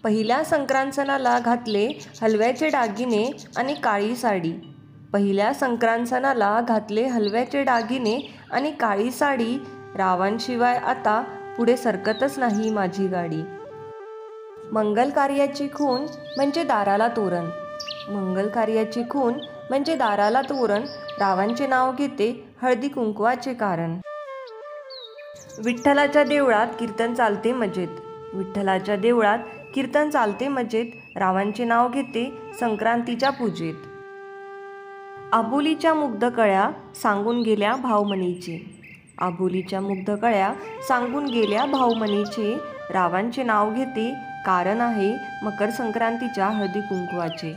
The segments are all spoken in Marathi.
पहिल्या संक्रांत सणाला घातले हलव्याचे दागिने आणि काळी साडी. पहिल्या संक्रांत सणाला घातले हलव्याचे दागिने आणि काळी साडी. रावांशिवाय आता पुढे सरकतच नाही माझी गाडी. मंगल कार्याची खूण म्हणजे दाराला तोरण. मंगल कार्याची खूण म्हणजे दाराला तोरण. रावांचे नाव घेते हळदी कुंकवाचे कारण. विठ्ठलाच्या देवळात कीर्तन चालते मजेत. विठ्ठलाच्या देवळात कीर्तन चालते मजेत. रावांचे नाव घेते संक्रांतीच्या पूजेत. आबोलीच्या मुग्ध कळ्या सांगून गेल्या भावमनीचे. आबोलीच्या मुग्ध कळ्या सांगून गेल्या भावमनीचे. रावांचे नाव घेते कारण आहे मकर संक्रांतीच्या हळदी कुंकवाचे.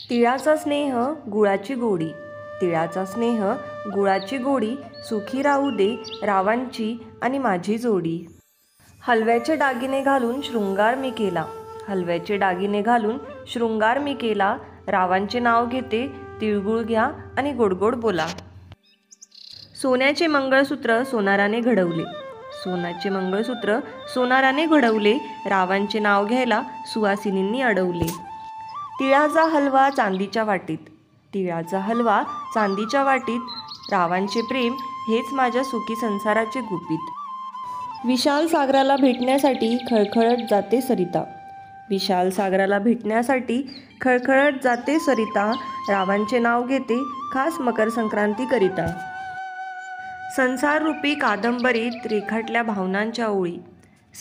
तिळाचा स्नेह गुळाची गोडी. तिळाचा स्नेह गुळाची गोडी. सुखी राहू दे रावांची आणि माझी जोडी. हलव्याचे दागिने घालून शृंगार मी केला. हलव्याचे दागिने घालून शृंगार मी केला. रावांचे नाव घेते तिळगुळ घ्या आणि गोडगोड बोला. सोन्याचे मंगळसूत्र सोनाराने घडवले. सोन्याचे मंगळसूत्र सोनाराने घडवले. रावांचे नाव घ्यायला सुवासिनींनी अडवले. तिळाचा हलवा चांदीच्या वाटीत. तिळाचा हलवा चांदीच्या वाटीत. रावांचे प्रेम हेच माझ्या सुखी संसाराचे गुपित. विशाल सागराला भेटण्यासाठी खळखळत जाते सरिता. विशाल सागराला भेटण्यासाठी खळखळत जाते सरिता. रावांचे नाव घेते खास मकर संक्रांतीकरिता. संसाररूपी कादंबरीत रेखाटल्या भावनांच्या ओळी.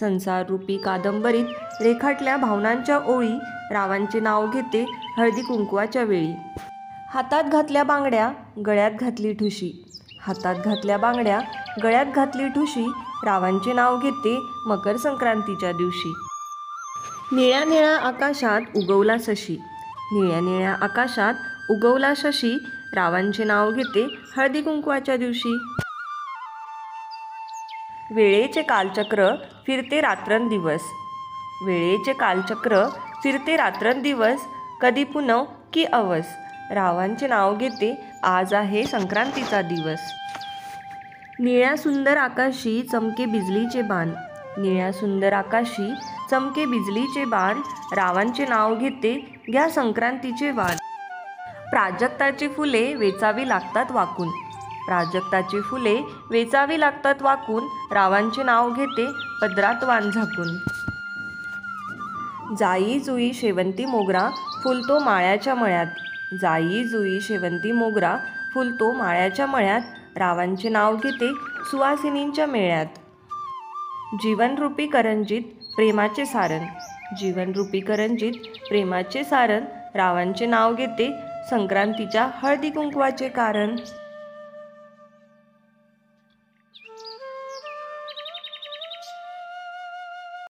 संसाररूपी कादंबरीत रेखाटल्या भावनांच्या ओळी. रावांचे नाव घेते हळदी कुंकवाच्या वेळी. हातात घातल्या बांगड्या गळ्यात घातली ठुशी. हातात घातल्या बांगड्या गळ्यात घातली ठुशी. रावांचे नाव घेते मकर संक्रांतीच्या दिवशी. निळ्या निळ्या आकाशात उगवला शशी. निळ्या निळ्या आकाशात उगवला शशी. रावांचे नाव घेते हळदी कुंकवाच्या दिवशी. वेळेचे कालचक्र फिरते रात्रंदिवस. वेळेचे कालचक्र फिरते रात्रंदिवस. कधी पुनव की अवस. रावांचे नाव घेते आज आहे संक्रांतीचा दिवस. निळ्या सुंदर आकाशी चमके बिजलीचे बाण. निळ्या सुंदर आकाशी चमके बिजलीचे बाण. रावांचे नाव घेते घ्या संक्रांतीचे वाण. प्राजक्ताची फुले वेचावी लागतात वाकून. प्राजक्ताची फुले वेचावी लागतात वाकून. रावांचे नाव घेते पदरात वाण झाकून. जाई जुई शेवंती मोगरा फुलतो माळ्याच्या मळ्यात. जाई जुई शेवंती मोगरा फुलतो माळ्याच्या मळ्यात. रावांचे नाव घेते सुवासिनींच्या मेळ्यात. जीवनरूपी करंजीत प्रेमाचे सारण. जीवनरूपी करंजीत प्रेमाचे सारण. रावांचे नाव घेते संक्रांतीच्या हळदी कुंकवाचे कारण.